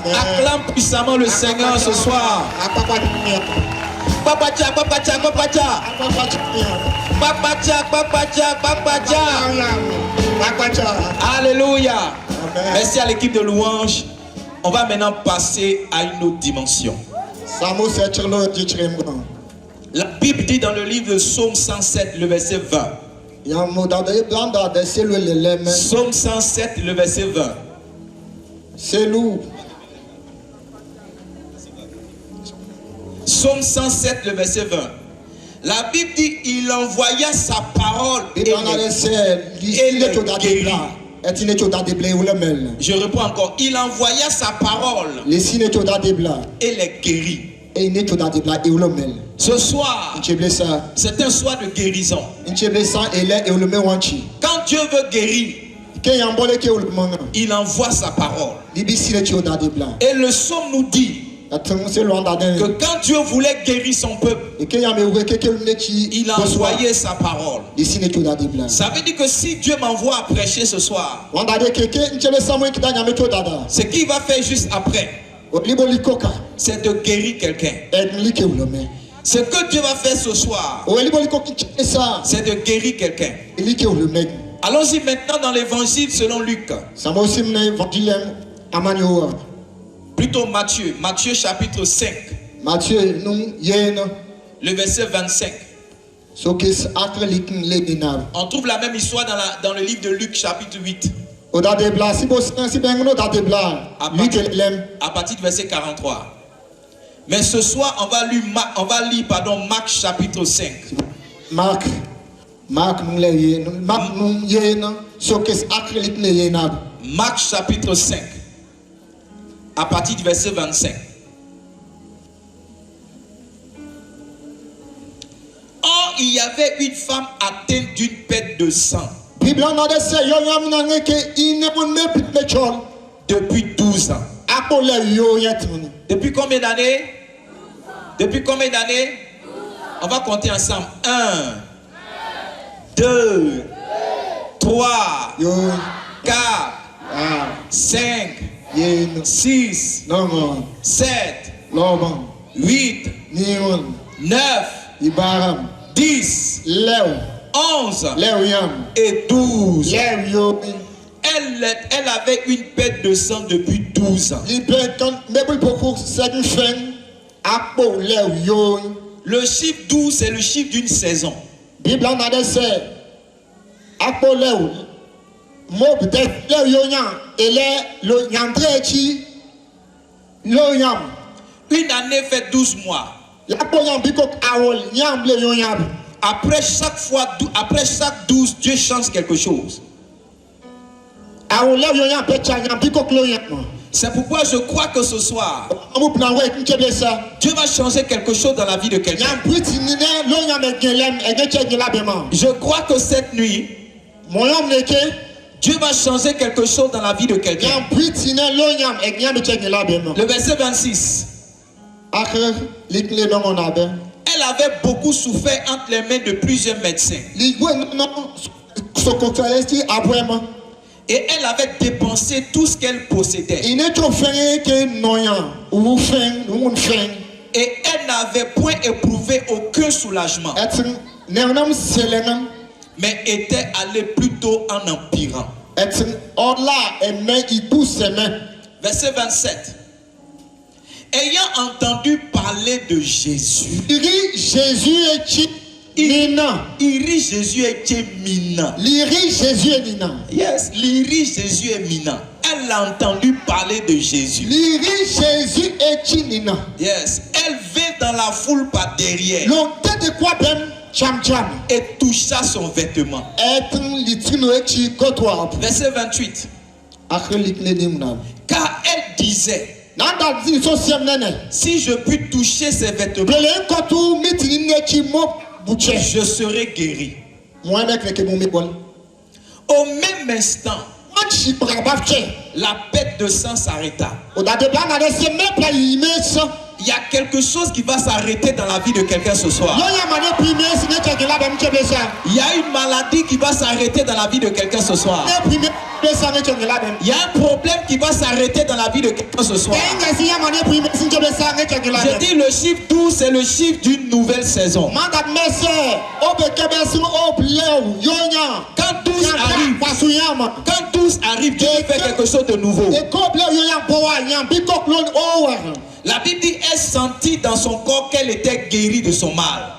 Acclame puissamment le Seigneur ce soir. Papacha, papacha, papacha. Papacha, papacha, papacha. Alléluia. Merci à l'équipe de louange. On va maintenant passer à une autre dimension. La Bible dit dans le livre de Psaume 107, le verset 20. Psaume 107, le verset 20. Psaume 107, le verset 20. La Bible dit, il envoya sa parole et les guérit. Je reprends encore. Il envoya sa parole et les guérit. Ce soir, c'est un soir de guérison. Quand Dieu veut guérir, il envoie sa parole. Et le psaume nous dit que quand Dieu voulait guérir son peuple, il a envoyé sa parole. Ça veut dire que si Dieu m'envoie à prêcher ce soir, ce qu'il va faire juste après, c'est de guérir quelqu'un. Ce que Dieu va faire ce soir, c'est de guérir quelqu'un. Allons-y maintenant dans l'évangile selon Luc. Plutôt Matthieu. Matthieu chapitre 5. Le verset 25. On trouve la même histoire dans le livre de Luc chapitre 8. À partir du verset 43. Mais ce soir, on va lire Marc chapitre 5. Marc chapitre 5. À partir du verset 25. Or, il y avait une femme atteinte d'une perte de sang. Depuis 12 ans. Depuis combien d'années? Depuis combien d'années? On va compter ensemble. 1, 2, 3, 4, 5, 6, 7, 8, 9, 10, 11 et 12. Elle avait une perte de sang depuis 12 ans. Le chiffre 12, c'est le chiffre d'une saison. Une année fait 12 mois. Après chaque 12, Dieu change quelque chose. C'est pourquoi je crois que ce soir, Dieu va changer quelque chose dans la vie de quelqu'un. Je crois que cette nuit, Dieu va changer quelque chose dans la vie de quelqu'un. Le verset 26. Elle avait beaucoup souffert entre les mains de plusieurs médecins. Et elle avait dépensé tout ce qu'elle possédait. Et elle n'avait point éprouvé aucun soulagement. Mais était allée plutôt en empirant. Verset 27. Ayant entendu parler de Jésus, Jésus est minant. Yes, Jésus est minant. Elle a entendu parler de Jésus. Yes, elle vint dans la foule par derrière et toucha son vêtement. Verset 28. Car elle disait, si je puis toucher ses vêtements, je serai guéri. Au même instant, la perte de sang s'arrêta. Il y a quelque chose qui va s'arrêter dans la vie de quelqu'un ce soir. Il y a une maladie qui va s'arrêter dans la vie de quelqu'un ce soir. Il y a un problème qui va s'arrêter dans la vie de quelqu'un ce soir. Je dis le chiffre 12, c'est le chiffre d'une nouvelle saison. Quand 12 arrive, Dieu fait quelque chose de nouveau. La Bible dit, elle sentit dans son corps qu'elle était guérie de son mal.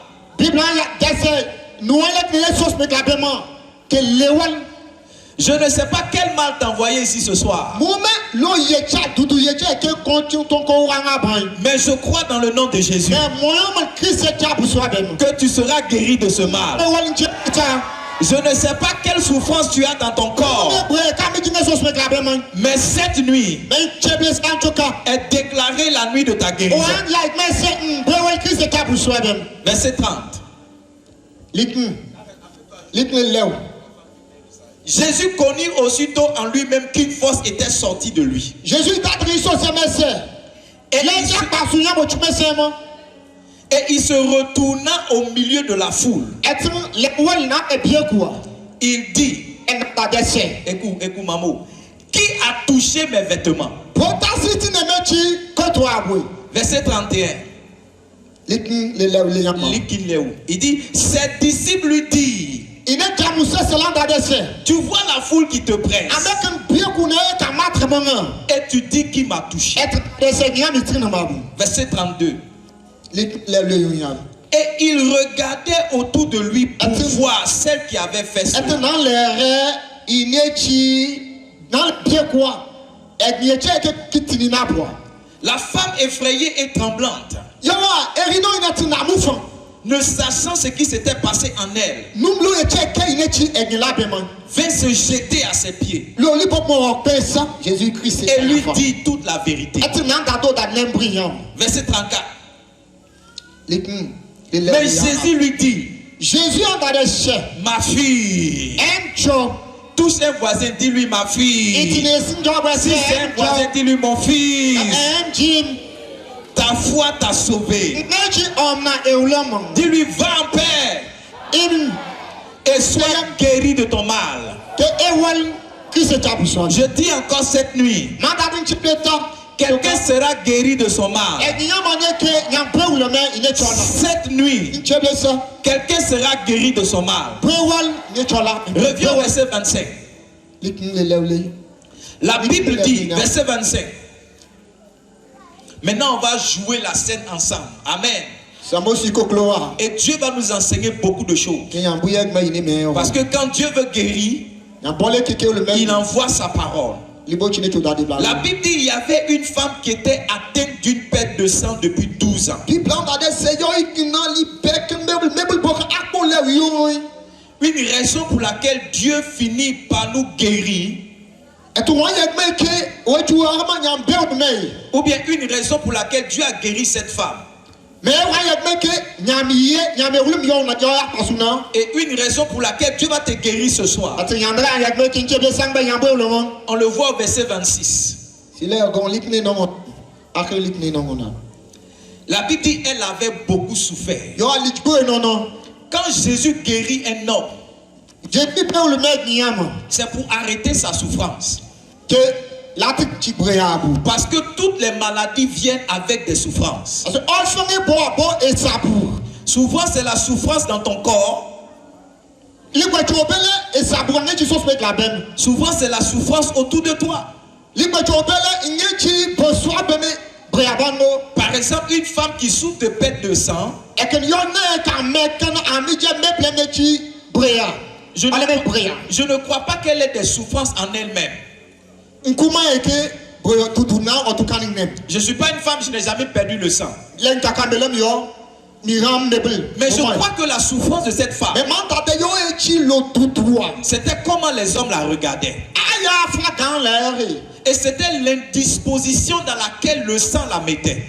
Je ne sais pas quel mal t'a envoyé ici ce soir. Mais je crois dans le nom de Jésus que tu seras guéri de ce mal. Je ne sais pas quelle souffrance tu as dans ton corps. Mais cette nuit est déclarée la nuit de ta guérison. Verset 30. Jésus connut aussitôt en lui-même qu'une force était sortie de lui. Et il se retourna au milieu de la foule. Il dit, écoute maman, qui a touché mes vêtements? Verset 31. Il dit, ses disciples lui disent, tu vois la foule qui te presse et tu dis qui m'a touché. Verset 32. Et il regardait autour de lui pour voir celle qui avait fait cela. La femme effrayée et tremblante, ne sachant ce qui s'était passé en elle, vint se jeter à ses pieds et lui dit toute la vérité. Verset 34. Mais Jésus lui dit, ma fille, touche un voisin, dis-lui ma fille. Si c'est un voisin, dis-lui mon fils. Ta foi t'a sauvé. Dis-lui va en paix et sois guéri de ton mal. Je dis encore cette nuit, quelqu'un sera guéri de son mal. Cette nuit, quelqu'un sera guéri de son mal. Reviens au verset 25. La Bible dit, verset 25. Maintenant, on va jouer la scène ensemble. Amen. Et Dieu va nous enseigner beaucoup de choses. Parce que quand Dieu veut guérir, il envoie sa parole. La Bible dit qu'il y avait une femme qui était atteinte d'une perte de sang depuis 12 ans. Une raison pour laquelle Dieu finit par nous guérir, ou bien une raison pour laquelle Dieu a guéri cette femme, et une raison pour laquelle Dieu va te guérir ce soir. On le voit au verset 26. La Bible dit elle avait beaucoup souffert. Quand Jésus guérit un homme, c'est pour arrêter sa souffrance. Parce que toutes les maladies viennent avec des souffrances. Souvent c'est la souffrance dans ton corps. Souvent c'est la souffrance autour de toi. Par exemple, une femme qui souffre de perte de sang, je ne crois pas qu'elle ait des souffrances en elle-même. Je ne suis pas une femme, je n'ai jamais perdu le sang. Mais je crois que la souffrance de cette femme, c'était comment les hommes la regardaient. Et c'était l'indisposition dans laquelle le sang la mettait.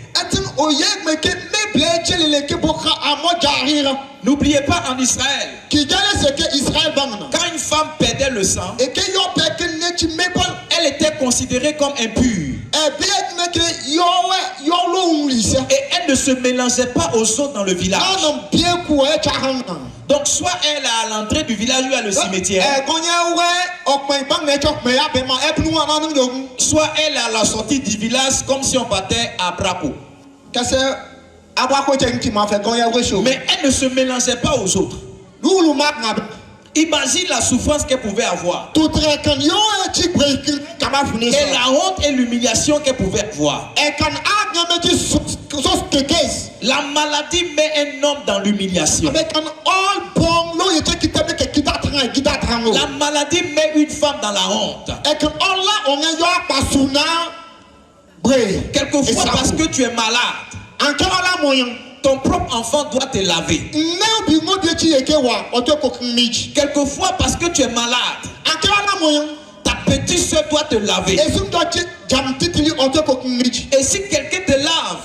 N'oubliez pas en Israël, quand une femme perdait le sang, elle était considérée comme impure. Et elle ne se mélangeait pas aux autres dans le village. Donc soit elle est à l'entrée du village ou à le cimetière. Soit elle est à la sortie du village comme si on partait à Braco. Mais elle ne se mélangeait pas aux autres. Imagine la souffrance qu'elle pouvait avoir. Et la honte et l'humiliation qu'elle pouvait avoir. La maladie met un homme dans l'humiliation. La maladie met une femme dans la honte. Quelquefois parce que tu es malade, ton propre enfant doit te laver. Quelquefois parce que tu es malade, ta petite soeur doit te laver. Et si quelqu'un te lave,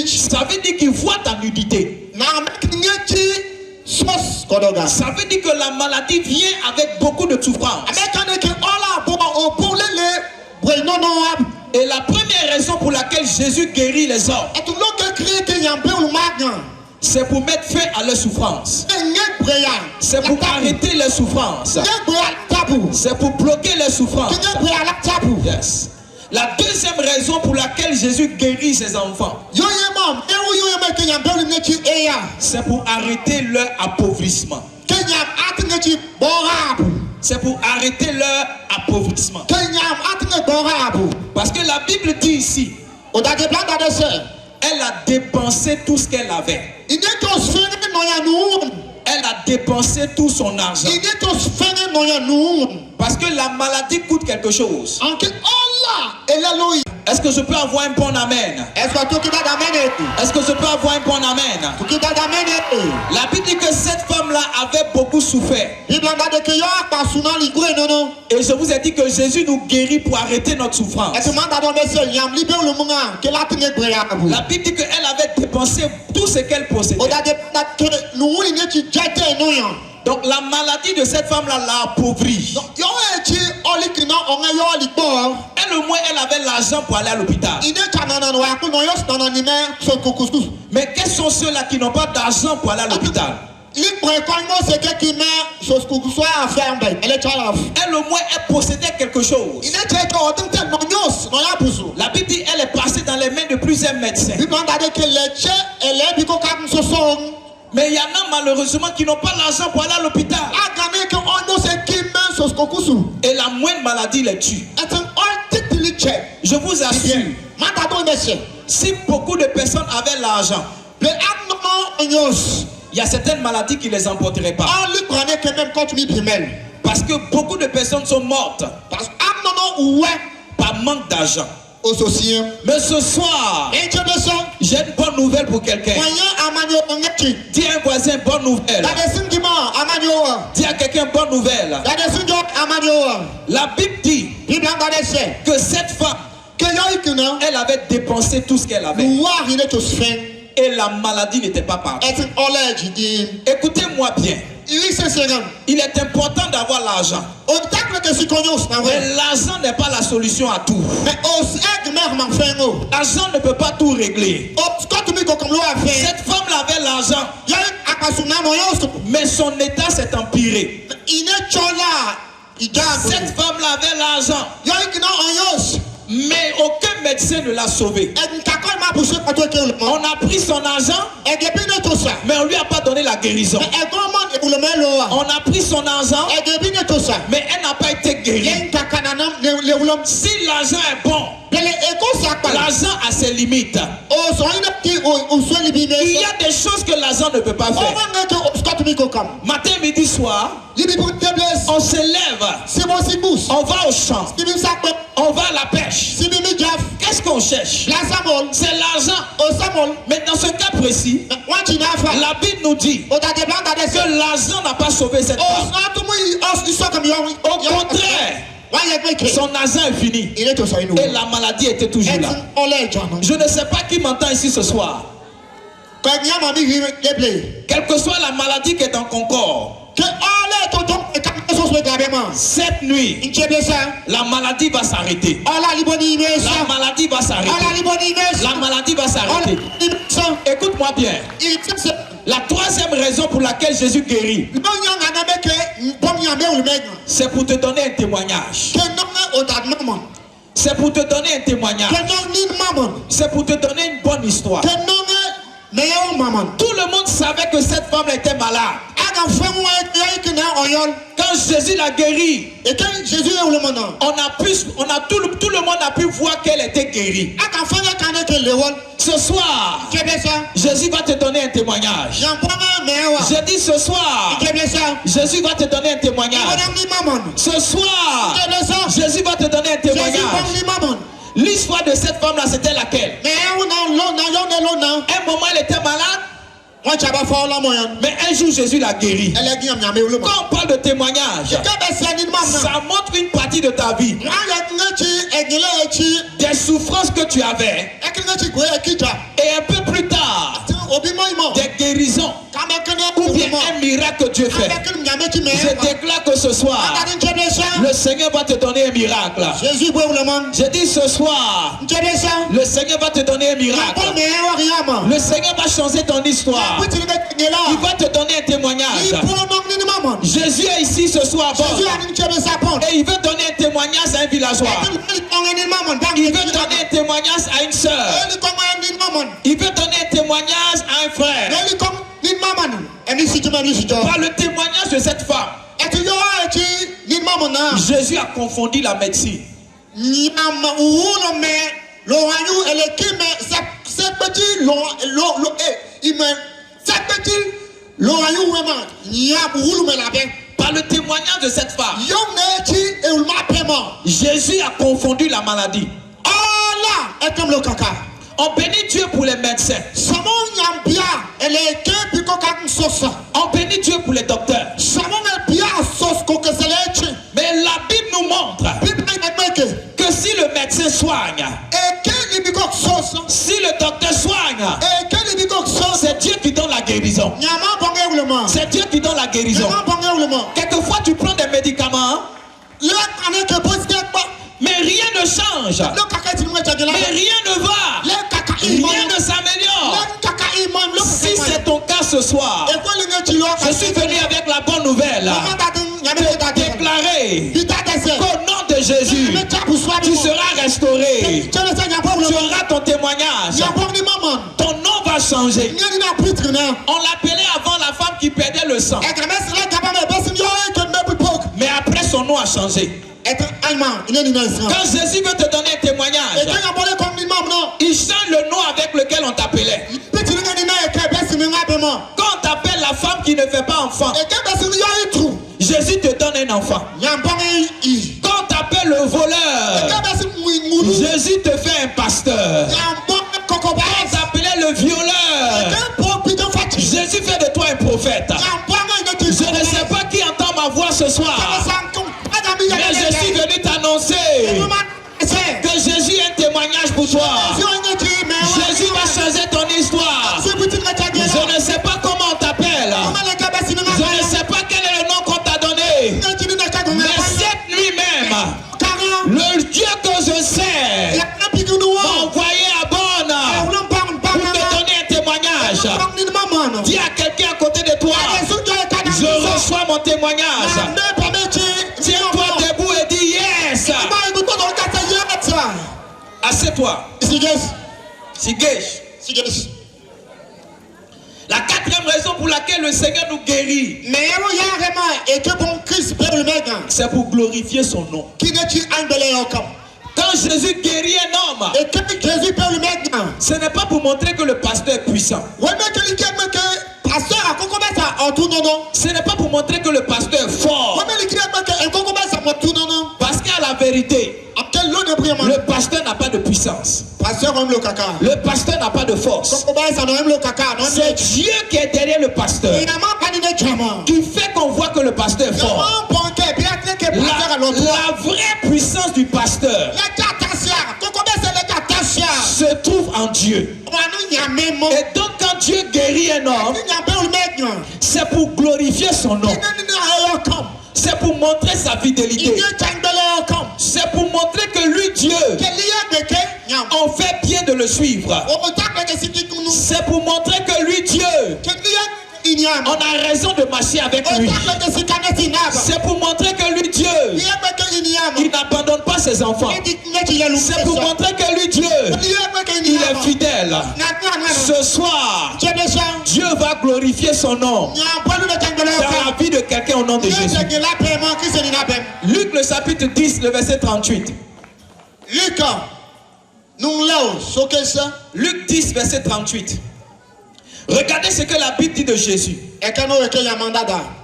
ça veut dire qu'il voit ta nudité. Ça veut dire que la maladie vient avec beaucoup de souffrance. Et la première raison pour laquelle Jésus guérit les hommes, c'est pour mettre fin à leur souffrance. C'est pour arrêter leur souffrance. C'est pour bloquer leur souffrance. Yes. La deuxième raison pour laquelle Jésus guérit ses enfants, c'est pour arrêter leur appauvrissement. C'est pour arrêter leur appauvrissement. Parce que la Bible dit ici, elle a dépensé tout ce qu'elle avait. Elle a dépensé tout son argent. Parce que la maladie coûte quelque chose. Est-ce que je peux avoir un bon amen? Est-ce que je peux avoir un bon amen? La Bible dit que cette femme-là avait beaucoup souffert. Et je vous ai dit que Jésus nous guérit pour arrêter notre souffrance. La Bible dit qu'elle avait dépensé tout ce qu'elle possédait. Donc la maladie de cette femme-là l'a appauvrie. Elle au moins elle avait l'argent pour aller à l'hôpital. Mais quels sont ceux-là qui n'ont pas d'argent pour aller à l'hôpital? Elle au moins elle possédait quelque chose. La Bible dit elle est passée dans les mains de plusieurs médecins. Mais il y en a malheureusement qui n'ont pas l'argent pour aller à l'hôpital. Et la moindre maladie les tue. Je vous assure, si beaucoup de personnes avaient l'argent, il y a certaines maladies qui ne les emporteraient pas. Parce que beaucoup de personnes sont mortes par manque d'argent. Mais ce soir, j'ai une bonne nouvelle pour quelqu'un. Dis à un voisin bonne nouvelle. Dis à quelqu'un bonne nouvelle. La Bible dit que cette femme, elle avait dépensé tout ce qu'elle avait. Et la maladie n'était pas partie. Écoutez-moi bien. Il est important d'avoir l'argent. Mais l'argent n'est pas la solution à tout. L'argent ne peut pas tout régler. Cette femme avait l'argent, mais son état s'est empiré. Cette femme avait l'argent, mais aucun médecin ne l'a sauvé. On a pris son argent, mais on ne lui a pas donné la guérison. On a pris son argent, mais elle n'a pas été guérie. Si l'argent est bon, l'argent a ses limites. Il y a des choses que l'argent ne peut pas faire. Matin, midi, soir, on se lève, on va au champ, on va à la pêche. Qu'est-ce qu'on cherche? C'est l'argent. Mais dans ce cas précis, la Bible nous dit que l'argent n'a pas sauvé cette femme. Au contraire, son argent est fini. Et la maladie était toujours là. Je ne sais pas qui m'entend ici ce soir. Quelle que soit la maladie qui est dans ton corps, Cette nuit, la maladie va s'arrêter. La maladie va s'arrêter. La maladie va s'arrêter. Écoute-moi bien. La troisième raison pour laquelle Jésus guérit, c'est pour te donner un témoignage. C'est pour te donner un témoignage. C'est pour te donner une bonne histoire. Tout le monde savait que cette femme était malade. Quand Jésus l'a guérie, tout le monde a pu voir qu'elle était guérie. Ce soir, Jésus va te donner un témoignage. Je dis ce soir, Jésus va te donner un témoignage. Ce soir, Jésus va te donner un témoignage. L'histoire de cette femme-là, c'était laquelle? Un moment, elle était malade. Mais un jour Jésus l'a guéri. Quand on parle de témoignage, ça montre une partie de ta vie. Des souffrances que tu avais. Et un peu plus tard, des guérisons. Ou bien un miracle que Dieu fait. Je déclare que ce soir, le Seigneur va te donner un miracle. Je dis ce soir, le Seigneur va te donner un miracle. Le Seigneur va changer ton histoire. Il va te donner un témoignage. Jésus est ici ce soir. Et il veut donner un témoignage à un villageois. Il veut donner un témoignage à une soeur. Il veut donner un témoignage à un frère. Par le témoignage de cette femme, Jésus a confondu la médecine. Par le témoignage de cette femme, Jésus a confondu la maladie. On bénit Dieu pour les médecins. On bénit Dieu pour les docteurs. Mais la Bible nous montre que si le médecin soigne, si le docteur soigne, c'est Dieu qui donne la guérison. C'est Dieu qui donne la guérison. Quelquefois tu prends des médicaments, mais rien ne change. Mais rien ne va. Rien ne s'améliore. Si c'est ton cas ce soir, je suis venu avec la bonne nouvelle. Déclarer qu'au nom de Jésus, tu seras restauré. Tu auras ton témoignage. Ton nom va changer. On l'appelait avant la femme qui perdait le sang. Mais après son nom a changé. Quand Jésus veut te donner un témoignage, il change le nom avec lequel on t'appelait. Quand on t'appelle la femme qui ne fait pas enfant, Jésus te donne un enfant. Quand on t'appelle le voleur, Jésus te fait un pasteur. Quand on t'appelait le violeur, Jésus fait de toi un prophète. Je ne sais pas qui entend ma voix ce soir, mais je suis venu t'annoncer que Jésus a un témoignage pour toi. Jésus va changer ton histoire. Je ne sais pas comment on t'appelle. Je ne sais pas quel est le nom qu'on t'a donné. Mais cette nuit même, le Dieu que je sais m'a envoyé à Bonne pour te donner un témoignage. Dis à quelqu'un à côté de toi, je reçois mon témoignage. Tiens-toi debout et dis yes. Assieds-toi. La quatrième raison pour laquelle le Seigneur nous guérit, c'est pour glorifier son nom. Quand Jésus guérit un homme, ce n'est pas pour montrer que le pasteur est puissant. Ce n'est pas pour montrer que le pasteur est fort. Parce qu'à la vérité, le pasteur n'a pas de puissance. Le pasteur n'a pas de force. C'est Dieu qui est derrière le pasteur, qui fait qu'on voit que le pasteur est fort. La vraie puissance du pasteur se trouve en Dieu. Et donc quand Dieu guérit un homme, c'est pour glorifier son nom. C'est pour montrer sa fidélité. C'est pour montrer que lui, Dieu, on fait bien de le suivre. C'est pour montrer que lui, Dieu, on a raison de marcher avec lui. C'est pour montrer que lui, Dieu, il n'abandonne pas ses enfants. C'est pour montrer que lui, Dieu, il est fidèle. Ce soir, Dieu va glorifier son nom dans la vie de quelqu'un au nom de Jésus. Luc le chapitre 10, le verset 38. Luc 10, verset 38. Regardez ce que la Bible dit de Jésus.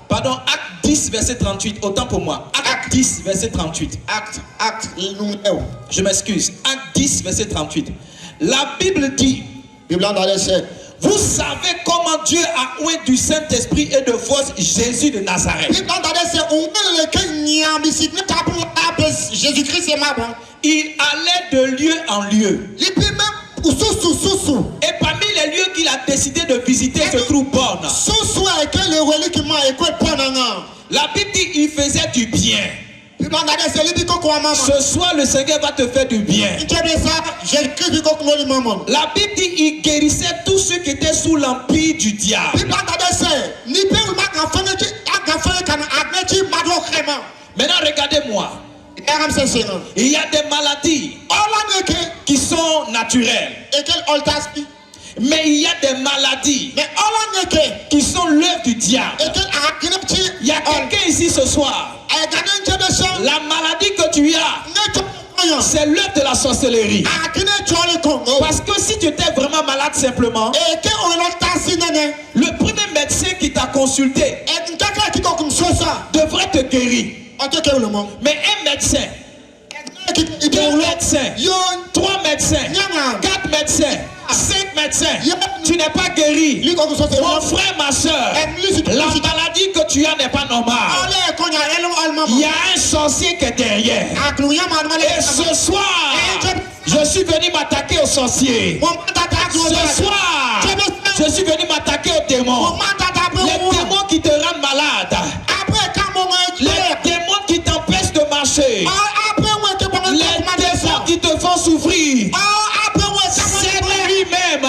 Pardon, Acte 10, verset 38. Autant pour moi. Acte 10, verset 38. Je m'excuse. Acte 10, verset 38. La Bible dit, vous savez comment Dieu a oint du Saint-Esprit et de force Jésus de Nazareth. Il allait de lieu en lieu. Et parmi les lieux qu'il a décidé de visiter se trouve Borne. La Bible dit qu'il faisait du bien. Ce soir, le Seigneur va te faire du bien. La Bible dit qu'il guérissait tous ceux qui étaient sous l'empire du diable. Maintenant, regardez-moi. Il y a des maladies qui sont naturelles. Mais il y a des maladies qui sont l'œuvre du diable. Il y a quelqu'un ici ce soir. La maladie que tu as, c'est l'œuvre de la sorcellerie. Parce que si tu étais vraiment malade simplement, le premier médecin qui t'a consulté devrait te guérir. Mais un médecin, deux médecins, trois médecins, quatre médecins, 5 médecins, tu n'es pas guéri. Mon frère, ma soeur, la maladie que tu as n'est pas normale. Il y a un sorcier qui est derrière. Et ce soir, je suis venu m'attaquer aux sorciers. Ce soir, je suis venu m'attaquer aux démons. Les démons qui te rendent malade. Les démons qui t'empêchent de marcher. Les démons qui te font souffrir. Cette nuit même,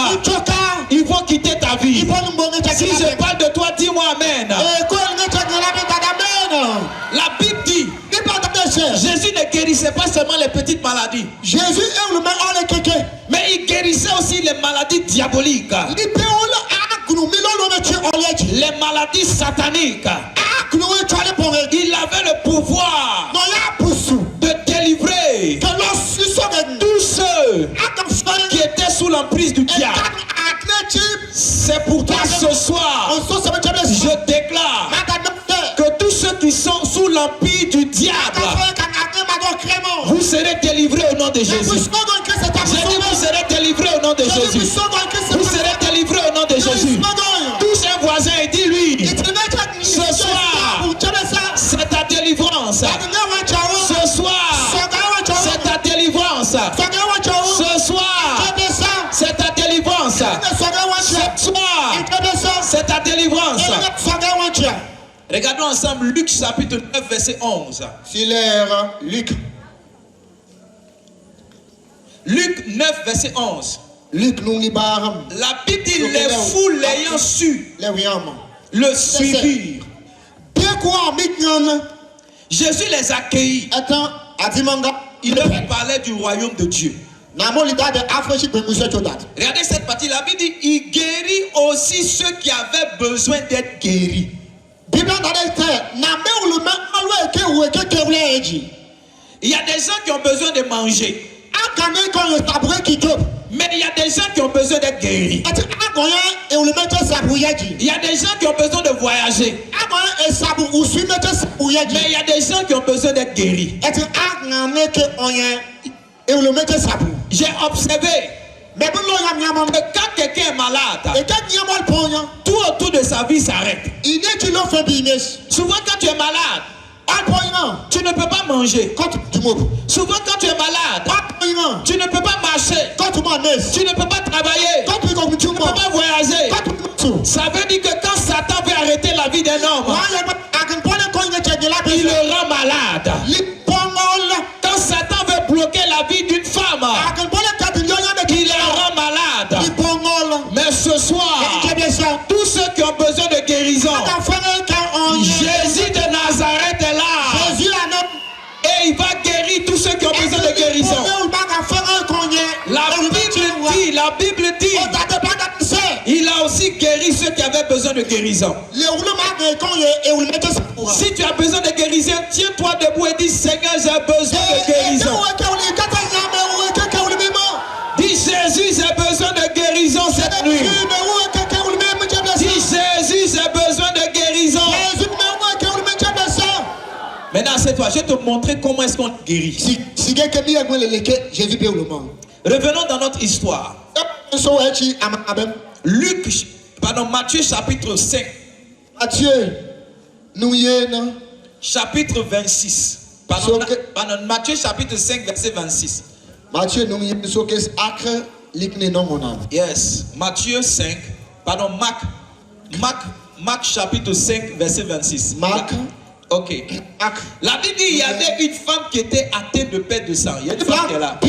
ils vont quitter ta vie. Si je parle de toi, dis-moi Amen. La Bible dit, Jésus ne guérissait pas seulement les petites maladies. Mais il guérissait aussi les maladies diaboliques. Les maladies sataniques. Il avait le pouvoir de délivrer tous ceux qui étaient sous l'emprise du diable. C'est pour toi ce soir, je déclare que tous ceux qui sont sous l'empire du diable, vous serez délivrés au nom de Jésus. J'ai dit vous serez délivrés au nom de Jésus. Vous serez délivrés au nom de Jésus. Touche un voisin et dis-lui, ce soir, c'est ta délivrance. Ce soir, c'est ta délivrance. Ce soir, c'est ta délivrance. Ce soir, c'est ta délivrance. Regardons ensemble Luc chapitre 9 verset 11. Luc 9 verset 11. La Bible dit les foules l'ayant su le suivirent. Jésus les accueillit. Il leur parlait du royaume de Dieu. Regardez cette partie, la Bible dit il guérit aussi ceux qui avaient besoin d'être guéris. Il y a des gens qui ont besoin de manger. Mais il y a des gens qui ont besoin d'être guéris. Il y a des gens qui ont besoin de voyager. Mais il y a des gens qui ont besoin d'être guéris. J'ai observé que quand quelqu'un est malade, tout autour de sa vie s'arrête. Souvent quand tu es malade, tu ne peux pas manger. Souvent quand tu es malade, tu ne peux pas marcher. Tu ne peux pas travailler. Tu ne peux pas voyager. Ça veut dire que quand Satan veut arrêter la vie d'un homme, il dit, la Bible dit, il a aussi guéri ceux qui avaient besoin de guérison. Si tu as besoin de guérison, tiens-toi debout et dis, Seigneur, j'ai besoin de guérison. Dis, Jésus, j'ai besoin de guérison cette nuit. Dis, Jésus, j'ai besoin de guérison. Maintenant, c'est toi. Je vais te montrer comment est-ce qu'on guérit. Revenons dans notre histoire. Matthieu chapitre 5. Chapitre 26. Matthieu chapitre 5, verset 26. Yes. Matthieu 5. Marc chapitre 5, verset 26. Ok. La Bible dit il y avait une femme qui était atteinte de perte de sang. Il y a une femme qui est là.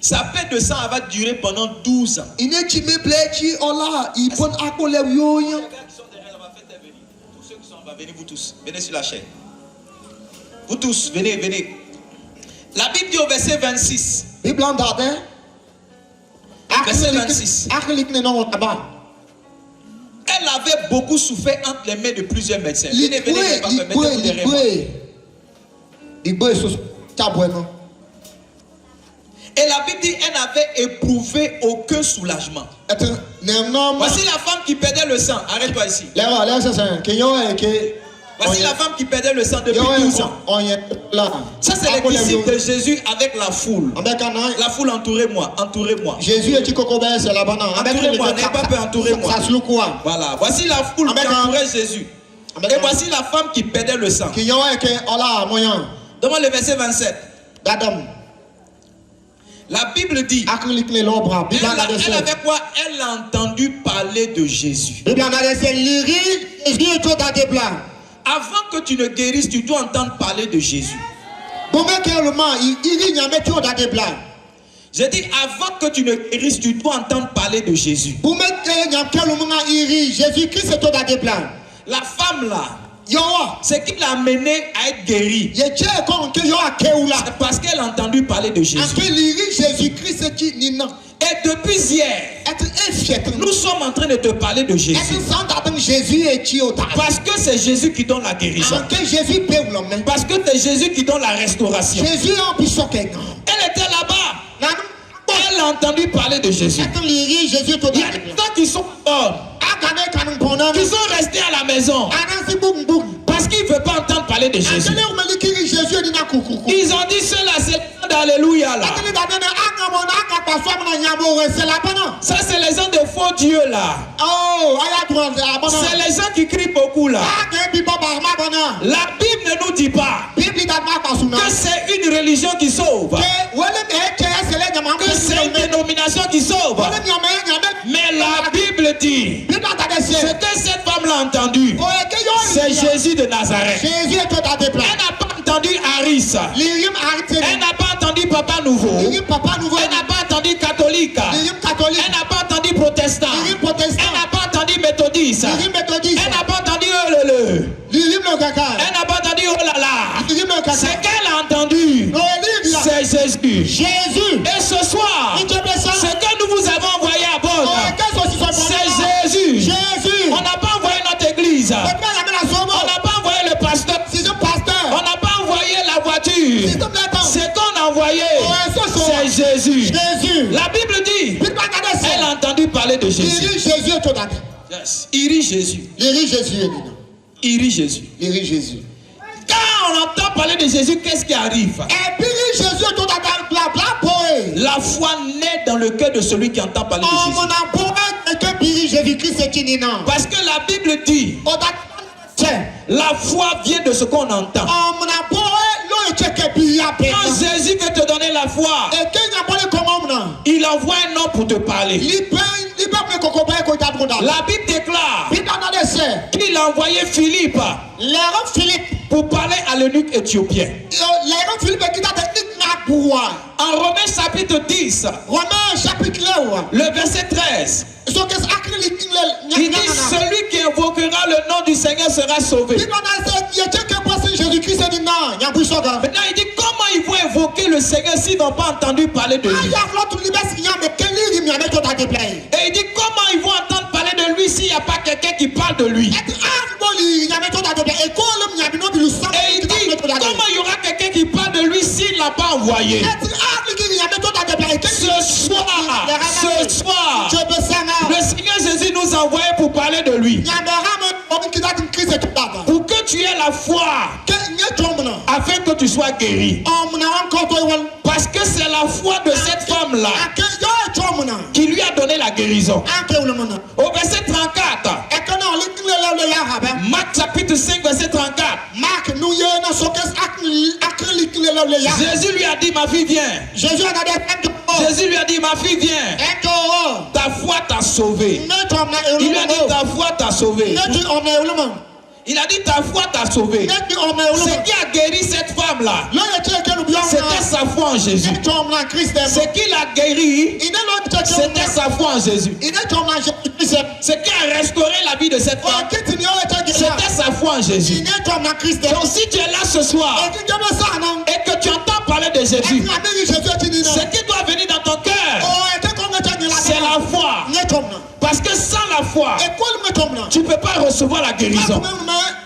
Sa perte de sang va durer pendant 12 ans. Tous ceux qui sont derrière, tous ceux qui sont, venez vous tous. Venez sur la chaîne. Vous tous, venez. La Bible dit au verset 26. Verset 26. Elle avait beaucoup souffert entre les mains de plusieurs médecins. Venez, mettez-vous derrière moi. Et la Bible dit elle n'avait éprouvé aucun soulagement. Voici la femme qui perdait le sang. Arrête-toi ici. Voici la femme qui perdait le sang depuis 12 ans. Ça, c'est les disciples de Jésus avec la foule. La foule, entourez-moi. Jésus est entourez-moi, n'ayez pas peur, entourez-moi. Voilà, voici la foule qui entourait Jésus. Et voici la femme qui perdait le sang. Demande le verset 27. La Bible dit, elle avait quoi? Elle a entendu parler de Jésus. Avant que tu ne guérisses, tu dois entendre parler de Jésus. J'ai dit, avant que tu ne guérisses, tu dois entendre parler de Jésus. La femme là, ce qui l'a amené à être guérie, c'est parce qu'elle a entendu parler de Jésus. Et depuis hier, nous sommes en train de te parler de Jésus. Parce que c'est Jésus qui donne la guérison. Parce que c'est Jésus qui donne la restauration. Elle était là-bas. Elle a entendu parler de Jésus. Il y a des gens qui sont morts, qui sont restés à la maison parce qu'ils ne veulent pas entendre parler de Jésus. Ils ont dit cela, c'est d'Alléluia là. Ça, c'est les gens de faux dieux là. C'est les gens qui crient beaucoup là. La Bible ne nous dit pas que c'est une religion qui sauve, que c'est une dénomination qui sauve. Mais la Bible dit, ce que cette femme l'a entendu, c'est Jésus de Nazareth. Elle n'a pas entendu Aris. Elle n'a pas entendu Papa Nouveau. Elle n'a pas entendu catholique. Elle n'a pas entendu protestant. Elle n'a pas entendu méthodiste. Elle n'a pas entendu elle n'a pas entendu oh là là. Ce qu'elle a entendu, c'est Jésus. Et ce soir, ce que nous vous avons envoyé à bord, c'est Jésus. On n'a pas envoyé notre église. On n'a pas envoyé le pasteur. On n'a pas envoyé la voiture. Ce qu'on a envoyé, c'est Jésus. La Bible dit, elle a entendu parler de Jésus. Yes. Iri Jésus. Quand on entend parler de Jésus, qu'est-ce qui arrive? La foi naît dans le cœur de celui qui entend parler de Jésus. Parce que la Bible dit, la foi vient de ce qu'on entend. Quand Jésus veut te donner la foi, il envoie un homme pour te parler. La Bible déclare qu'il a envoyé Philippe pour parler à l'eunuque éthiopien. En Romains chapitre 10, le verset 13, il dit celui qui invoquera le nom du Seigneur sera sauvé. Maintenant il dit comment ils vont évoquer le Seigneur s'ils n'ont pas entendu parler de lui? Et il dit comment ils vont entendre parler de lui s'il n'y a pas quelqu'un qui parle de lui? Et il dit comment il y aura quelqu'un qui parle de lui s'il ne l'a pas envoyé? Ce soir, le Seigneur Jésus nous a envoyé pour parler de lui. Pour que tu aies la foi, afin que tu sois guéri. Parce que c'est la foi de cette femme-là qui lui a donné la guérison. Au verset 34, Marc chapitre 5, verset 34. Jésus lui a dit, ma fille, viens. Jésus lui a dit, ma fille, viens. Ta foi t'a sauvé. Il lui a dit, ta foi t'a sauvé. Il a dit, ta foi t'a sauvé. Ce qui a guéri cette femme-là, c'était sa foi en Jésus. Ce qui l'a guéri, c'était sa foi en Jésus. Ce qui a restauré la vie de cette femme, c'était sa foi en Jésus. Donc si tu es là ce soir et que tu entends parler de Jésus, ce qui doit venir dans ton cœur, c'est la foi. Parce que sans la foi, tu ne peux pas recevoir la guérison.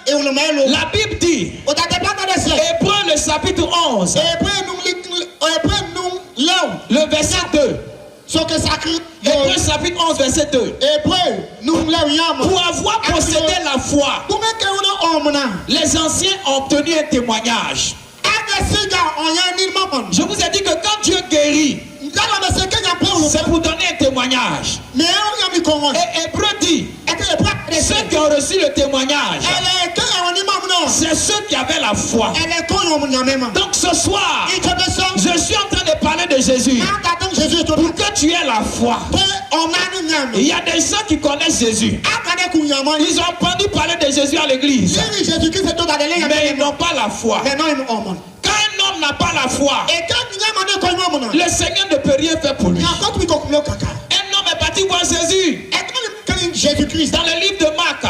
La Bible dit, Hébreux le chapitre 11, le verset 2. Hébreux chapitre 11, verset 2. Pour avoir possédé la foi, les anciens ont obtenu un témoignage. Je vous ai dit que quand Dieu guérit, c'est pour donner un témoignage. Et Hébreu dit, ceux qui ont reçu le témoignage, c'est ceux qui avaient la foi. Donc ce soir, je suis en train de parler de Jésus pour que tu aies la foi. Il y a des gens qui connaissent Jésus. Ils ont entendu parler de Jésus à l'église, mais ils n'ont pas la foi. Quand un homme n'a pas la foi, le Seigneur ne peut rien faire pour lui. Un homme est parti voir Jésus. Dans le livre de Marc,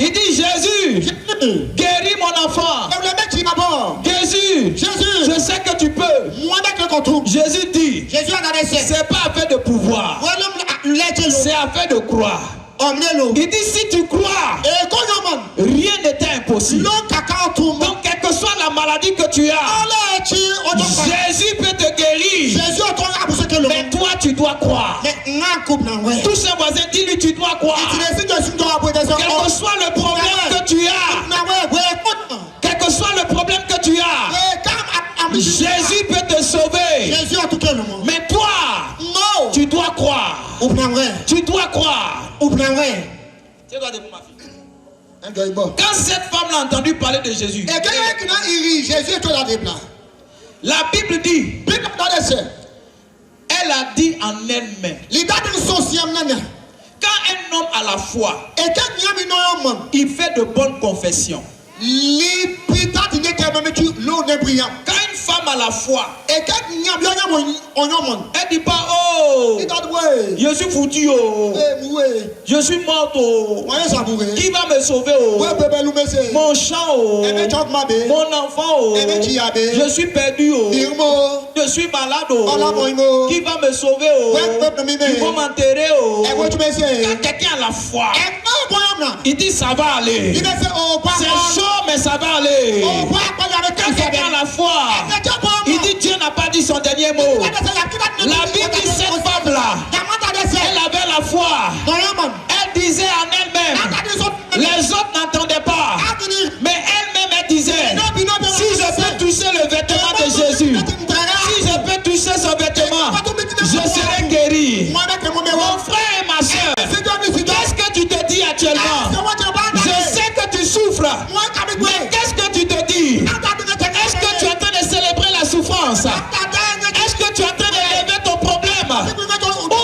il dit, Jésus, guéris mon enfant. Jésus, je sais que tu peux. Jésus dit, c'est pas affaire de pouvoir, c'est affaire de croire. Il dit, si tu crois, rien n'était impossible. Donc quelle que soit la maladie que tu as, Jésus peut te guérir. Mais toi tu dois croire. Tous ses voisins, dis-lui, tu dois croire. Quel que soit le problème que tu as, quel que soit le problème que tu as, Jésus peut te sauver. Mais toi, tu dois croire. Tu dois croire. Quand cette femme a entendu parler de Jésus, la Bible dit, elle a dit en elle-même, quand un homme a la foi, il fait de bonnes confessions. Quand une femme a la foi, elle dit pas, oh, je suis foutu, oh, je suis mort, oh, qui va me sauver, oh, mon champ, oh, mon enfant, oh, je suis perdu, oh, je suis malade, oh, qui va me sauver, oh, ils vont m'enterrer, oh. Quand quelqu'un a la foi, il dit ça va aller, c'est chaud mais ça va aller. Quand quelqu'un a la foi, il dit Dieu n'a pas dit son dernier mot. La Bible dit cette femme-là, elle avait la foi. Elle disait en elle-même, les autres n'entendaient pas, mais elle-même elle disait, si je peux toucher le vêtement de Jésus, si je peux toucher son vêtement, je serai guéri. Mon frère et ma soeur, qu'est-ce que tu te dis actuellement? Je sais que tu souffres, mais qu'est-ce que tu te dis? Est-ce que tu es en train de célébrer la souffrance? Est-ce que tu es en train d'élever ton problème? Ou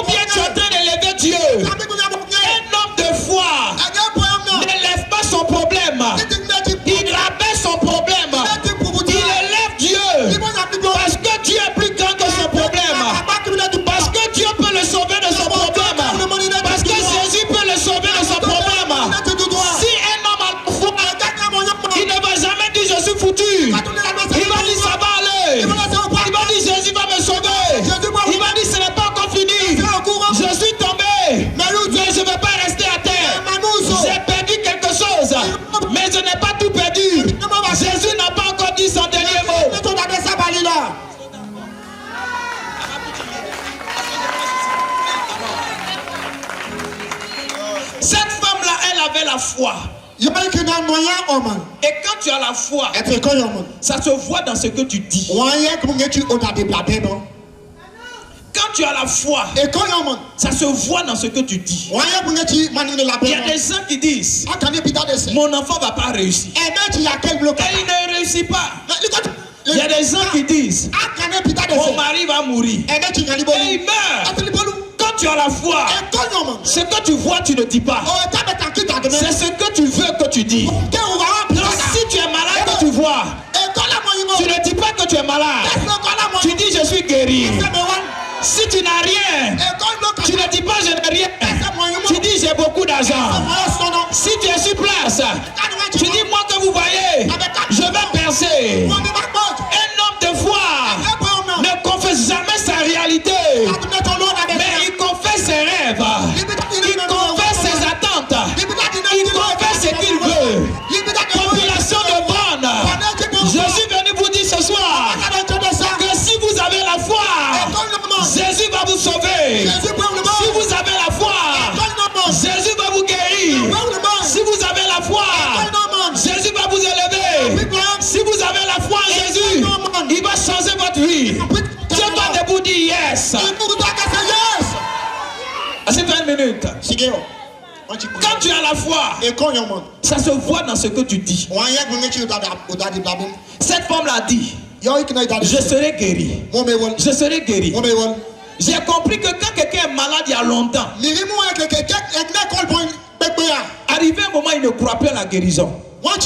bien tu es en train d'élever Dieu? Un homme de foi n'élève pas son problème, il rabaisse son problème, il élève Dieu, parce que Dieu est plus grand que son problème, parce que Dieu peut le sauver de son problème, parce que Jésus peut le sauver de son problème. Si un homme a la foi, il ne va jamais dire je suis foutu, il va dire ça va aller. avait la foi. Et quand tu as la foi, ça se voit dans ce que tu dis. Quand tu as la foi, ça se voit dans ce que tu dis. Il y a des gens qui disent, mon enfant ne va pas réussir. Et il ne réussit pas. Il y a des gens qui disent, mon mari va mourir. Et il meurt. Quand tu as la foi, ce que tu vois, tu ne dis pas. C'est ce que tu veux que tu dis. Donc si tu es malade, que tu vois, tu ne dis pas que tu es malade. Tu dis, je suis guéri. Si tu n'as rien, tu ne dis pas je n'ai rien. Tu dis j'ai beaucoup d'argent. Si tu es sur place, tu dis moi que vous voyez, je vais percer. Un homme de foi ne confesse jamais sa réalité, mais il confesse ses rêves, il confesse ses attentes, il confesse ce qu'il veut. Population de bonne, je suis venu vous dire ce soir que si vous avez la foi, Jésus va vous sauver. Si vous avez la foi, Jésus va vous guérir. Si vous avez la foi, Jésus va vous élever. Si vous avez la foi en Jésus, il va changer votre vie. Tiens-toi debout, dis yes. Assieds-toi une minute. Quand tu as la foi, ça se voit dans ce que tu dis. Cette femme l'a dit. Je serai guéri. Je serai guéri. J'ai compris que quand quelqu'un est malade il y a longtemps, arrivé un moment il ne croit plus à la guérison. Quand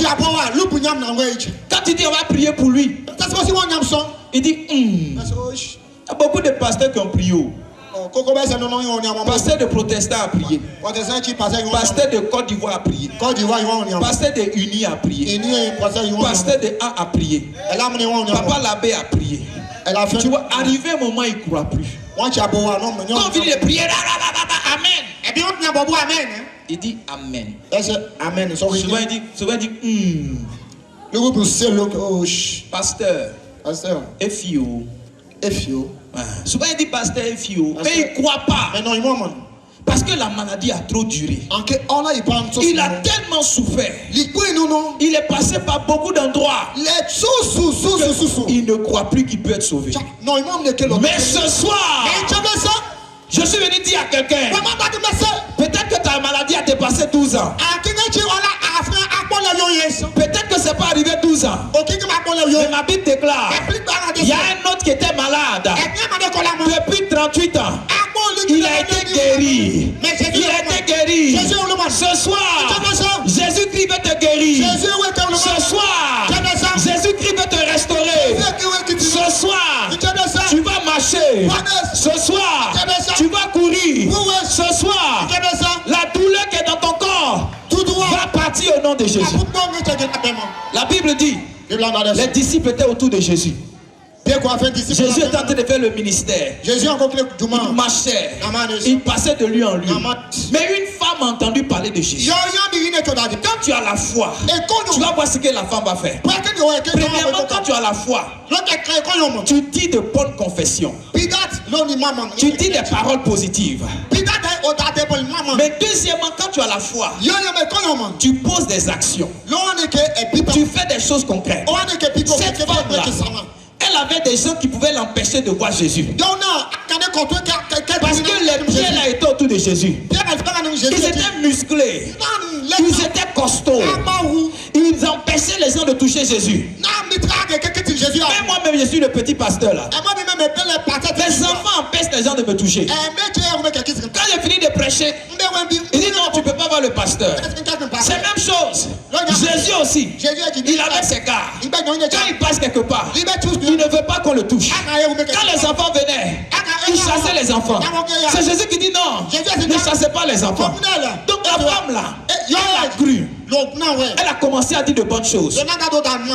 il dit on va prier pour lui, il dit il y a beaucoup de pasteurs qui ont prié. Pasteur de protestants a prié. Pasteur de Côte d'Ivoire a prié. Pasteur de Uni a prié. Pasteur de A a prié. Papa l'abbé a prié. Tu vois, arrivé un moment, il ne croit plus. Quand on finit de prier, Amen. Il dit Amen. Souvent il dit Pasteur, FIO. Souvent il dit pasteur FIO, mais il ne croit pas. Parce que la maladie a trop duré. Il a tellement souffert. Il est passé par beaucoup d'endroits. Il ne croit plus qu'il peut être sauvé. Mais ce soir, je suis venu dire à quelqu'un, peut-être que ta maladie a dépassé 12 ans. Peut-être que ce n'est pas arrivé 12 ans. Mais ma Bible déclare, il y a un autre qui était malade depuis 38 ans. Il a été guéri. Il a été guéri. Ce soir, Jésus-Christ veut te guérir. Ce soir, Jésus-Christ veut te restaurer. Ce soir, tu vas marcher. Ce soir, tu vas courir. Ce soir, la douleur qui est dans ton corps va partir au nom de Jésus. La Bible dit, les disciples étaient autour de Jésus. Jésus était en train de faire le ministère. Il marchait. Il passait de lieu en lieu. Mais une femme a entendu parler de Jésus. Quand tu as la foi, tu vas voir ce que la femme va faire. Premièrement, quand tu as la foi, tu dis de bonnes confessions. Tu dis des paroles positives. Mais deuxièmement, quand tu as la foi, tu poses des actions. Tu fais des choses concrètes. Cette femme-là, elle avait des gens qui pouvaient l'empêcher de voir Jésus. Parce que les pieds là étaient autour de Jésus. Ils étaient musclés. Ils étaient costauds. Ils empêchaient les gens de toucher Jésus. Mais moi-même, je suis le petit pasteur là. Les enfants empêchent les gens de me toucher. Quand j'ai fini de prêcher, il dit non, tu ne peux pas voir le pasteur. C'est la même chose. Jésus aussi. Il avait ses gars. Quand il passe quelque part, il ne veut pas qu'on le touche. Quand les enfants venaient, il chassait les enfants. C'est Jésus qui dit non, ne chassez pas les enfants. Donc la femme là, elle a cru. Elle a commencé à dire de bonnes choses.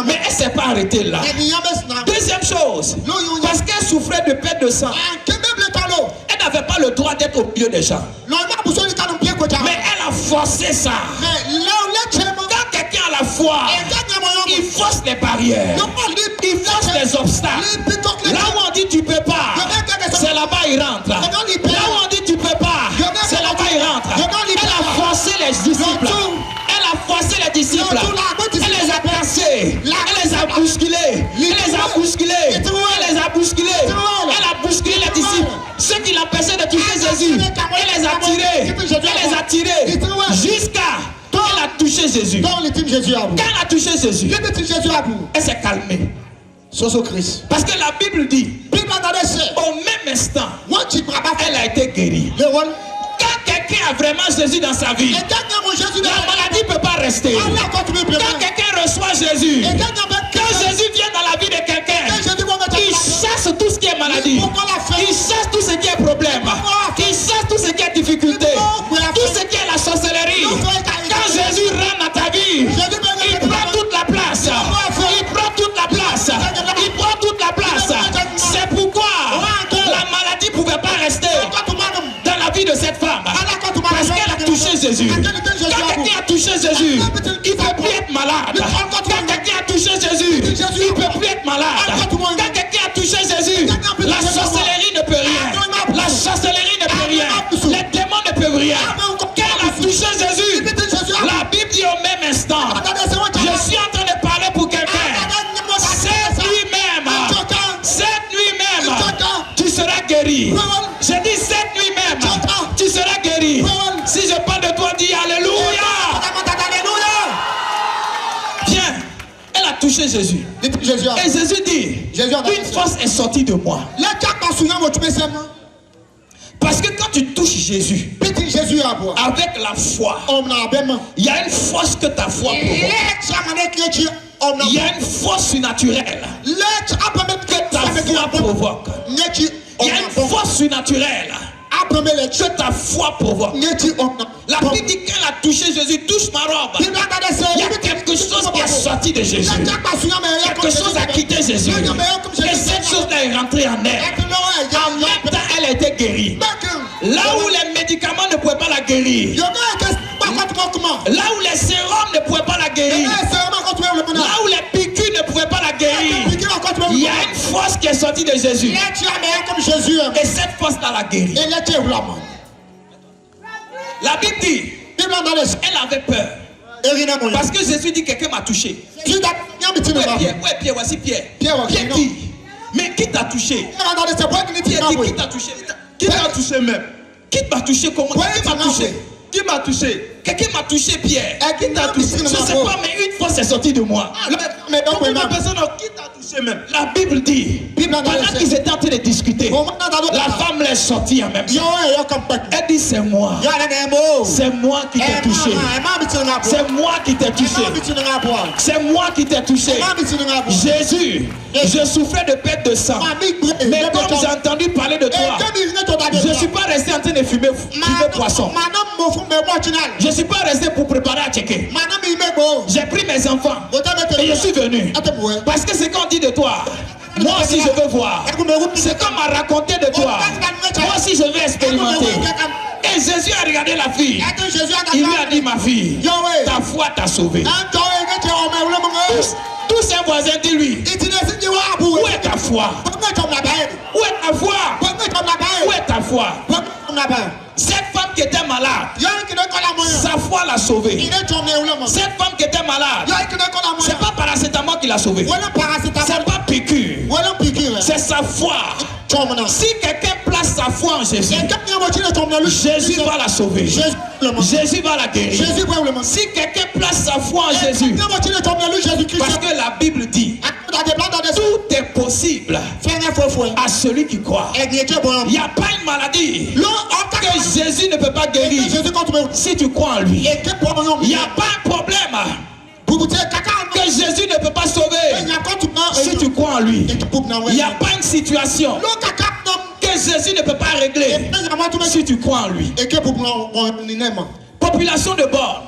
Mais elle ne s'est pas arrêtée là. Deuxième chose, parce qu'elle souffrait de perte de sang, elle n'avait pas le droit d'être au milieu des gens. Mais elle a forcé ça. Quand quelqu'un a la foi, il force les barrières. Il force les obstacles. Là où on dit tu peux pas, c'est là-bas il rentre. Là où on dit tu peux pas, c'est là-bas il rentre. Elle a forcé les disciples. les a tirés jusqu'à elle a touché Jésus. Quand elle a touché Jésus, elle s'est calmée. Parce que la Bible dit, au même instant, elle a été guérie. Quand quelqu'un a vraiment Jésus dans sa vie, la maladie ne peut pas rester. Quand quelqu'un reçoit Jésus, quand Jésus vient dans la vie de quelqu'un, il chasse tout ce qui est maladie, il chasse tout ce qui est problème, il chasse tout ce qui est difficulté, tout ce qui est la sorcellerie. Quand Jésus rentre dans ta vie, il prend toute la place. Il prend toute la place. Il prend toute la place. C'est pourquoi la maladie ne pouvait pas rester dans la vie de cette femme. Parce qu'elle a touché Jésus. Quand quelqu'un a touché Jésus, il ne peut plus être malade. Quand quelqu'un a touché Jésus, il ne peut plus être malade. Quand quelqu'un a touché Jésus, la sorcellerie ne peut rien. La sorcellerie ne peut rien. Les démons ne peuvent rien. Quand elle a touché Jésus, la Bible dit au même instant, je suis en train de parler pour quelqu'un. Cette nuit même, tu seras guéri. Je dis cette nuit même, tu seras guéri. Si je parle de toi, dis Alléluia. Viens, elle a touché Jésus. Et Jésus dit, une force est sortie de moi. Parce que quand tu touches Jésus, avec la foi, il y a une force que ta foi provoque. Il y a une force surnaturelle que ta foi provoque. Il y a une force surnaturelle que ta foi provoque. La Bible dit qu'elle a touché Jésus, touche ma robe. Il y a quelque chose qui est sorti de Jésus. Quelque chose a quitté Jésus. Et cette chose-là est rentrée en elle. En même temps, elle a été guérie. Là où les médicaments ne pouvaient pas la guérir. Là où les sérums ne pouvaient pas la guérir. Là où les piqûres ne pouvaient pas la guérir. Il y a une force qui est sortie de Jésus. Et cette force-là l'a guérie. La Bible dit, elle avait peur. Parce que Jésus dit, quelqu'un m'a touché. Pierre, voici Pierre. Pierre dit, mais qui t'a touché? Pierre dit, qui t'a touché? Qui t'a touché même? Qui m'a touché? Comment? Qui m'a touché? Qui m'a touché? Quelqu'un m'a touché, Pierre. Qui t'a touché? Je ne sais pas, mais une force est sortie de moi. Mais personne qui t'a touché même. La Bible dit, pendant qu'ils étaient en train de discuter, la femme l'est sortie en même temps. Elle dit, c'est moi. C'est moi qui t'ai touché. C'est moi qui t'ai touché. C'est moi qui t'ai touché. Jésus, je souffrais de perte de sang. Mais comme j'ai entendu parler de toi, je ne suis pas resté en train de fumer poisson. Je ne suis pas resté pour préparer à checker. J'ai pris mes enfants et je suis venu. Parce que c'est qu'on dit de toi, moi aussi je veux voir. C'est qu'on m'a raconté de toi, moi aussi je veux expérimenter. Et Jésus a regardé la fille. Il lui a dit, ma fille, ta foi t'a sauvé. Tous ses voisins disent lui, où est ta foi? Où est ta foi? Où est ta foi? Cette femme qui était malade, sa foi l'a sauvée. Cette femme qui était malade, c'est pas paracétamol qui l'a sauvée. C'est pas piqûre. C'est sa foi. Si quelqu'un place sa foi en Jésus, Jésus va la sauver. Jésus va la guérir. Si quelqu'un place sa foi en Jésus, parce que la Bible dit, tout est possible à celui qui croit. Il n'y a pas une maladie que Jésus ne peut pas guérir si tu crois en lui. Il n'y a pas un problème que Jésus ne peut pas sauver si tu crois en lui. Il n'y a pas une situation que Jésus ne peut pas régler si tu crois en lui. Population de bord,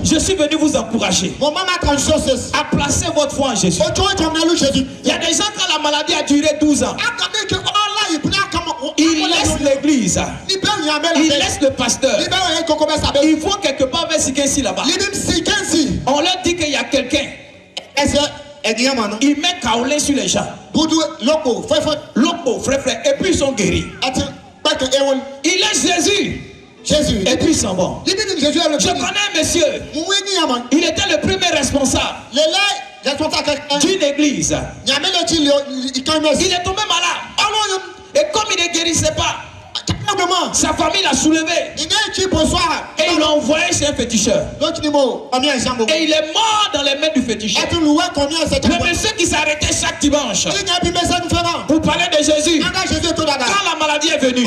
je suis venu vous encourager à placer votre foi en Jésus. Il y a des gens, quand la maladie a duré 12 ans, ils laissent l'église, ils laissent le pasteur, ils vont quelque part vers Sikensi là-bas. On leur dit qu'il y a quelqu'un, il met kaolin sur les gens, loco, frère, et puis ils sont guéris. Il laisse Jésus. Et puis ils s'en vont. Je connais un monsieur. Il était le premier responsable d'une église. Il est tombé malade. Et comme il ne guérissait pas, Sa famille l'a soulevé. Et il l'a envoyé chez un féticheur. Et il est mort dans les mains du féticheur. Le monsieur qui s'arrêtait chaque dimanche pour parler de Jésus, quand la maladie est venue,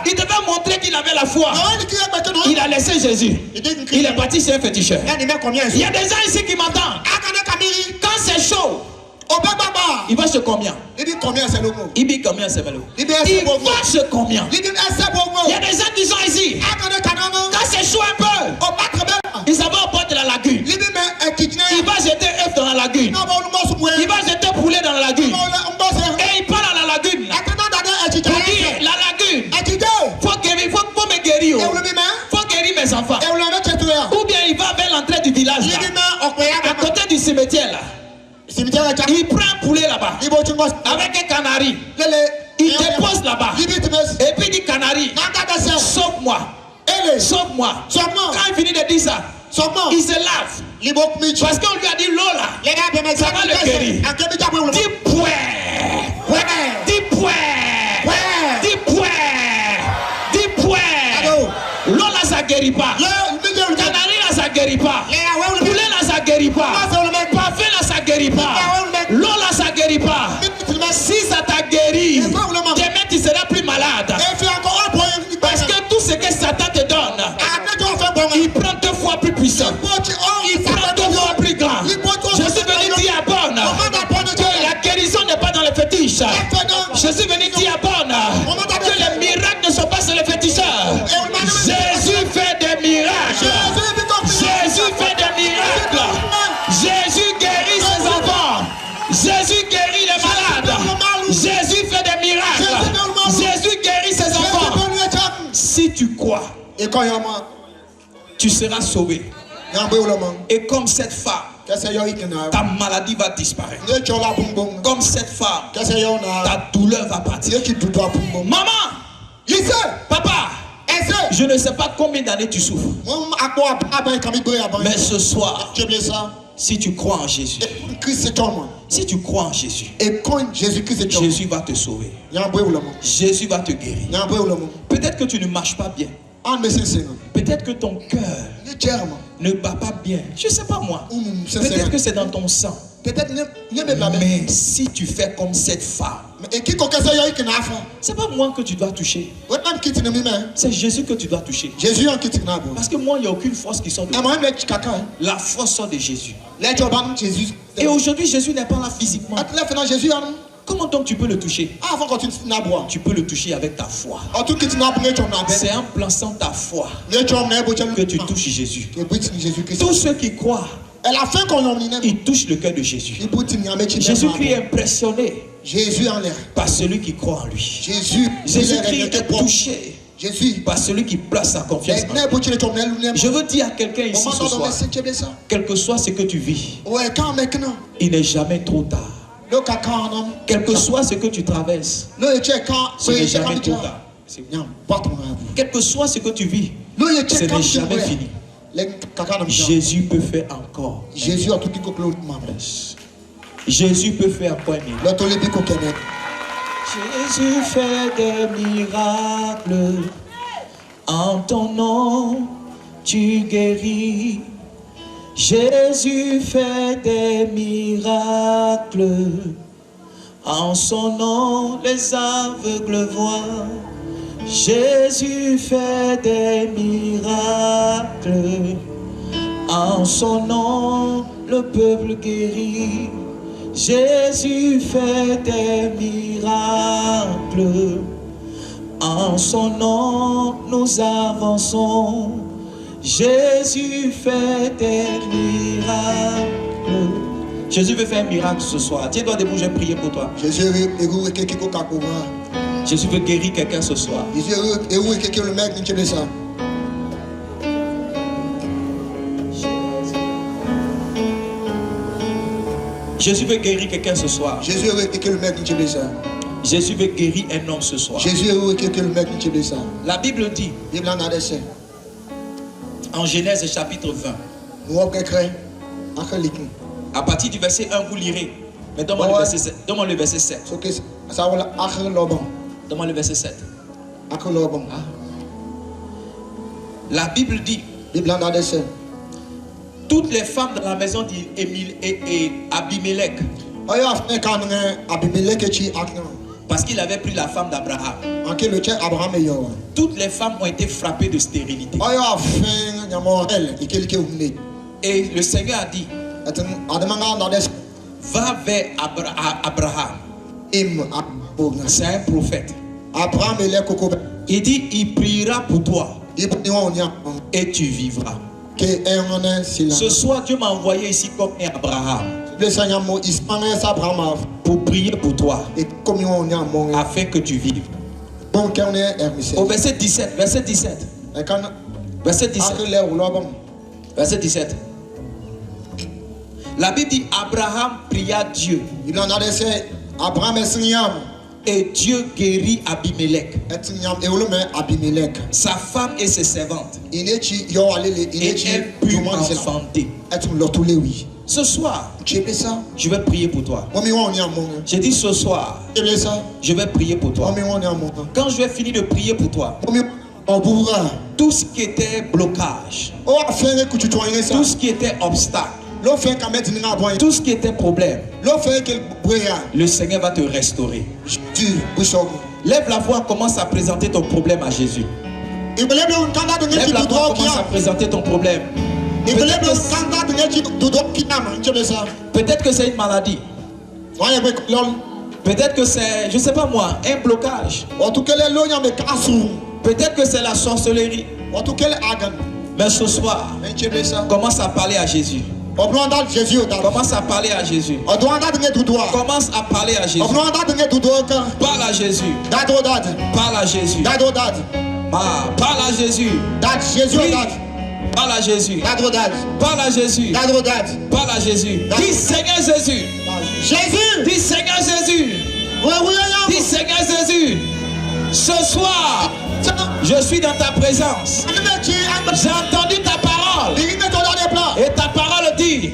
il devait montrer qu'il avait la foi. Il a laissé Jésus. Il est parti chez un féticheur. Il y a des gens ici qui m'entendent. Quand c'est chaud, il va chez combien? Il dit combien c'est le mot? Il dit combien c'est le mot? Il va chez combien? Il y a des gens qui sont ici. Quand c'est chaud un peu, il s'en va au bord de la lagune. Il va jeter œuf dans la lagune. Il va jeter poulet dans la lagune. Et il part dans la lagune. Il dit la lagune, faut me guérir. Faut guérir mes enfants. Ou bien il va vers l'entrée du village là, à côté du cimetière là. Il prend un poulet là-bas avec un canari. Il dépose là-bas. Et puis il dit canari, sauve-moi. Sauve-moi. Quand il finit de dire ça, il se lave. Parce qu'on lui a dit l'eau là, ça va le guérir. Dis pouet. Dis pouet. Dis pouet. Dis pouet. L'eau là ça guérit pas. Canari là ça guérit pas. Poulet là ça guérit pas. Parfait là ça guérit pas. L'eau là ça guérit pas. Si ça t'a guéri, demain tu seras plus malade. Parce que tout ce que Satan te donne, il prend 2 fois plus puissant. Il prend 2 fois plus grand. Je suis venu dire à Bonne que la guérison n'est pas dans les fétiches. Je suis venu dire à Bonne que les miracles ne sont pas sur les féticheurs. Jésus fait des miracles. Jésus fait des miracles. Jésus guérit ses enfants. Jésus guérit les malades. Jésus fait des miracles. Jésus guérit ses enfants. Si tu crois, tu seras sauvé. Et comme cette femme, ta maladie va disparaître. Comme cette femme, ta douleur va partir. Maman, papa, je ne sais pas combien d'années tu souffres. Mais ce soir, si tu crois en Jésus, si tu crois en Jésus, Jésus va te sauver. Jésus va te guérir. Peut-être que tu ne marches pas bien. Peut-être que ton cœur ne bat pas bien. Je ne sais pas moi. Peut-être que c'est dans ton sang. Mais si tu fais comme cette femme, c'est pas moi que tu dois toucher. C'est Jésus que tu dois toucher. Parce que moi, il n'y a aucune force qui sort de moi. La force sort de Jésus. Et aujourd'hui, Jésus n'est pas là physiquement. Comment donc tu peux le toucher? Tu peux le toucher avec ta foi. C'est en plaçant ta foi que tu touches Jésus. Tous ceux qui croient, ils touchent le cœur de Jésus. Jésus-Christ est impressionné par celui qui croit en lui. Jésus-Christ est touché par celui qui place sa confiance en lui. Je veux dire à quelqu'un ici ce soir, quel que soit ce que tu vis, il n'est jamais trop tard. Quel que soit ce que tu traverses, ce n'est jamais trop tard. Quel que soit ce que tu vis, ce n'est jamais fini. Jésus peut faire encore. Jésus peut faire encore un miracle. Jésus fait des miracles. En ton nom, tu guéris. Jésus fait des miracles. En son nom, les aveugles voient. Jésus fait des miracles. En son nom, le peuple guérit. Jésus fait des miracles. En son nom, nous avançons. Jésus fait des miracles. Jésus veut faire un miracle ce soir. Tiens-toi debout, je vais prier pour toi. Jésus veut guérir quelqu'un ce soir. Jésus veut guérir quelqu'un ce soir. Jésus veut guérir un homme ce soir. La Bible dit en Genèse chapitre 20, à partir du verset 1, vous lirez. Mais donne-moi le verset 7. Donne-moi le verset 7. Donne-moi le verset 7. La Bible dit, toutes les femmes dans la maison d'Abimelech, parce qu'il avait pris la femme d'Abraham, toutes les femmes ont été frappées de stérilité. Et le Seigneur a dit, va vers Abraham. C'est un prophète. Il dit, il priera pour toi et tu vivras. Ce soir, Dieu m'a envoyé ici comme Abraham pour prier pour toi afin que tu vives. Au verset 17, verset 17. Verset 17. Verset 17. La Bible dit, Abraham pria Dieu. Et Dieu guérit Abimelech, sa femme et ses servantes. Et elle put enfanter. Ce soir, je vais prier pour toi. J'ai dit ce soir, je vais prier pour toi. Quand je vais finir de prier pour toi, tout ce qui était blocage, tout ce qui était obstacle, tout ce qui était problème, le Seigneur va te restaurer. Lève la voix, commence à présenter ton problème à Jésus. Lève la voix, commence à présenter ton problème. Peut-être que c'est une maladie. Peut-être que c'est, je ne sais pas moi, un blocage. Peut-être que c'est la sorcellerie. Mais ce soir, commence à parler à Jésus. Commence à parler à Jésus. Commence à parler à Jésus. Parle à Jésus. Parle à Jésus. Parle à Jésus. Parle à Jésus. Parle à Jésus. Parle à Jésus. Dis Seigneur Jésus. Dis Seigneur Jésus. Dis Seigneur Jésus. Ce soir, je suis dans ta présence. J'ai entendu ta parole. Et ta parole dit,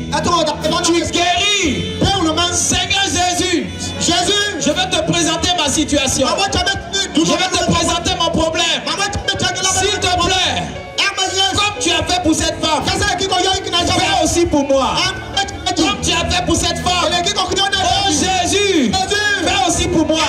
tu guéris. Seigneur Jésus, je vais te présenter ma situation. Je vais te présenter mon problème. S'il te plaît, comme tu as fait pour cette femme, fais aussi pour moi. Comme tu as fait pour cette femme, oh Jésus, fais aussi pour moi.